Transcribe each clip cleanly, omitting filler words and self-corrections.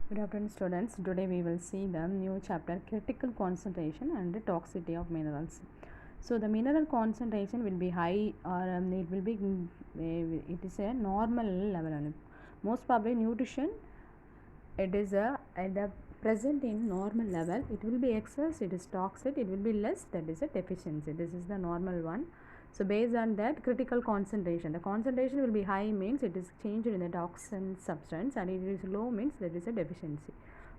Good afternoon, students. Today we will see the new chapter, critical concentration and the toxicity of minerals. So the mineral concentration will be high, or it will be it is a normal level only. Most probably nutrition, it is at the present in normal level. It will be excess, it is toxic. It will be less, that is a deficiency. This is the normal one. So based on that, critical concentration, the concentration will be high means it is changed in the toxin substance, and it is low means that is a deficiency.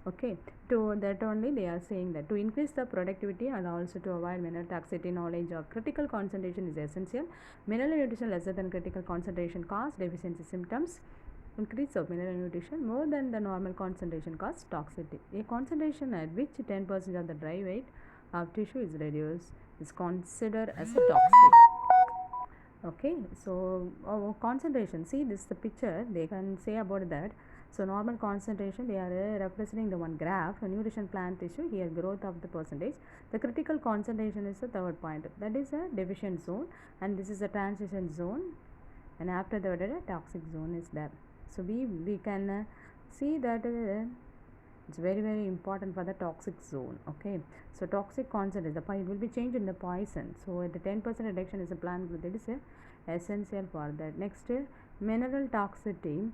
Okay, to that only they are saying that to increase the productivity and also to avoid mineral toxicity, knowledge of critical concentration is essential. Mineral nutrition lesser than critical concentration cause deficiency symptoms. Increase of mineral nutrition more than the normal concentration cause toxicity. A concentration at which 10% of the dry weight of tissue is reduced is considered as a toxic. Okay, so concentration, see this the picture they can say about that. So normal concentration, they are representing the one graph, nutrition plant tissue, here growth of the percentage. The critical concentration is the third point, that is a deficient zone, and this is a transition zone, and after that a toxic zone is there. So we can see that it's very important for the toxic zone. Okay, so toxic concentration, the it will be changed in the poison. So the 10% reduction is a plant growth, that is essential for that. Next, mineral toxicity,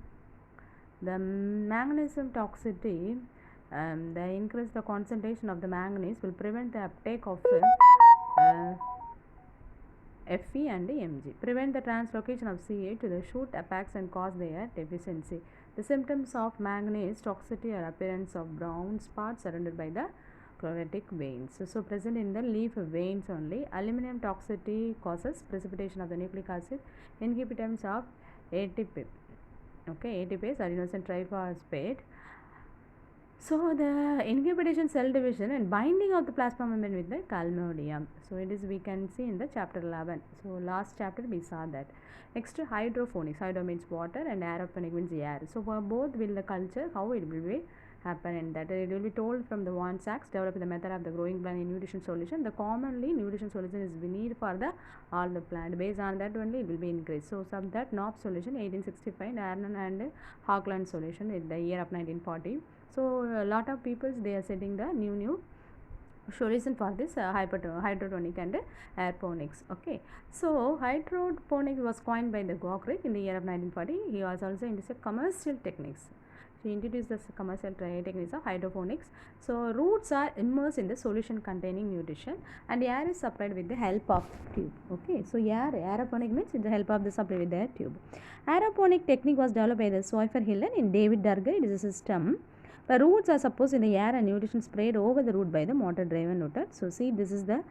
the magnesium toxicity, the increase the concentration of the manganese will prevent the uptake of Fe and Mg, prevent the translocation of Ca to the shoot apex and cause their deficiency. The symptoms of manganese toxicity are appearance of brown spots surrounded by the chlorotic veins. So present in the leaf veins only. Aluminum toxicity causes precipitation of the nucleic acid, inhibitors of ATP. Okay, ATPase, adenosine triphosphate. So the inhibition cell division and binding of the plasma membrane with the calmodium. So it is, we can see in the chapter 11. So last chapter we saw that. Next, hydroponics. Hydro means water and aeroponic means air. So for both will the culture, how it will be happen in that. It will be told from the one Sachs develop the method of the growing plant in nutrition solution. The commonly nutrition solution is we need for the all the plant. Based on that only it will be increased. So some that NOP solution 1865, Arnon and Hawkland solution in the year of 1940. So a lot of people they are setting the new solution for this hydroponic and aeroponics. Okay, so hydroponics was coined by the Gokrik in the year of 1940. He was also into commercial techniques. He introduced the commercial techniques of hydroponics. So roots are immersed in the solution containing nutrition, and air is supplied with the help of tube. Okay, so aeroponic means with the help of the supply with the tube. Aeroponic technique was developed by the Sweifer Hillen in David Durga. It is a system. The roots are supposed in the air and nutrition sprayed over the root by the motor driven rotor. So see, this is the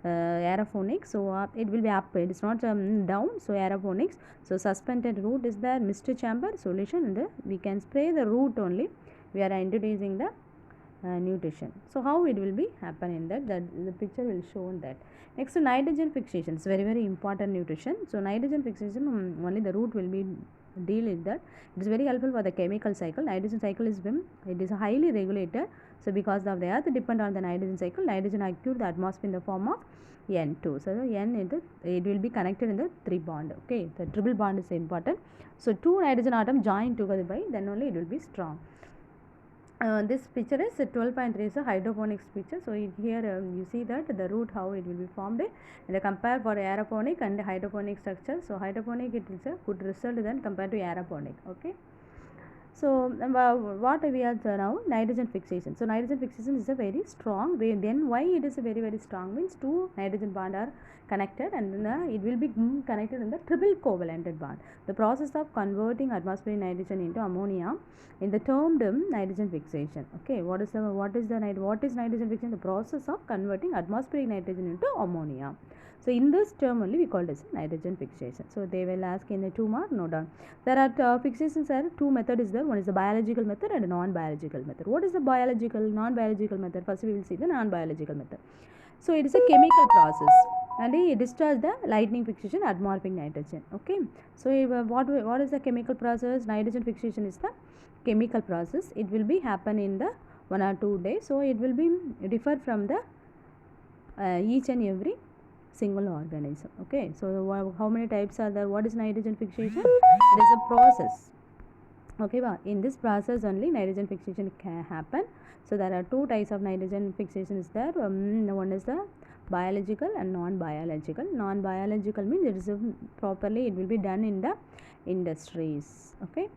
aeroponics. So it will be up, it is not down. So aeroponics. So suspended root is the mist chamber solution, and we can spray the root only. We are introducing the nutrition. So how it will be happen in that the picture will show that. Next, nitrogen fixation is very important nutrition. So nitrogen fixation, only the root will be deal with that. It is very helpful for the chemical cycle. Nitrogen cycle is it is highly regulated. So because of the earth depend on the nitrogen cycle, nitrogen occurs the atmosphere in the form of N2. So the N it will be connected in the 3 bond. Okay, the triple bond is important. So 2 nitrogen atom join together by, then only it will be strong. This picture is 12.3 is a hydroponics picture. So here you see that the root how it will be formed, and compare for aeroponic and hydroponic structure. So hydroponic it is a good result than compared to aeroponic. Okay, so what we are now, nitrogen fixation. So nitrogen fixation is a very strong way. Then why it is a very strong means 2 nitrogen bond are connected, and then it will be connected in the triple covalent bond. The process of converting atmospheric nitrogen into ammonia in the termed nitrogen fixation. Okay, what is nitrogen fixation? The process of converting atmospheric nitrogen into ammonia. So in this term only we call this nitrogen fixation. So they will ask in a 2 mark, note down. There are fixations are 2 method is there. One is the biological method and a non-biological method. What is the biological, non-biological method? First we will see the non-biological method. So it is a chemical process, and it discharge the lightning fixation atmospheric nitrogen. Okay, so what is the chemical process? Nitrogen fixation is the chemical process. It will be happen in the 1 or 2 days. So it will be differ from the each and every single organism. Okay, so how many types are there? What is nitrogen fixation? It is a process. Okay, in this process only nitrogen fixation can happen. So there are two types of nitrogen fixation is there. One is the biological and non-biological. Non-biological means it is properly it will be done in the industries. Okay,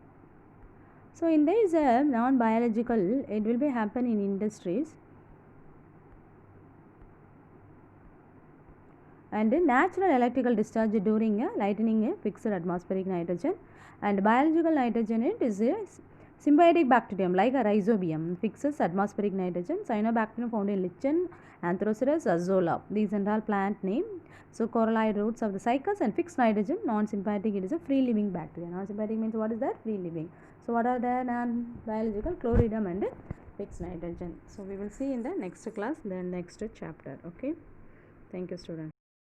so in this non-biological it will be happen in industries, and natural electrical discharge during lightning a fixed atmospheric nitrogen, and biological nitrogen it is a symbiotic bacterium like a rhizobium fixes atmospheric nitrogen. Cyanobacterium found in lichen, Anthroceras azola, these are all plant name. So coralloid roots of the cycas and fixed nitrogen. Non-symbiotic it is a free living bacteria. Non-symbiotic means what is that? Free living. So what are the non-biological? Chloridium and fixed nitrogen. So we will see in the next class, the next chapter. Okay, thank you students.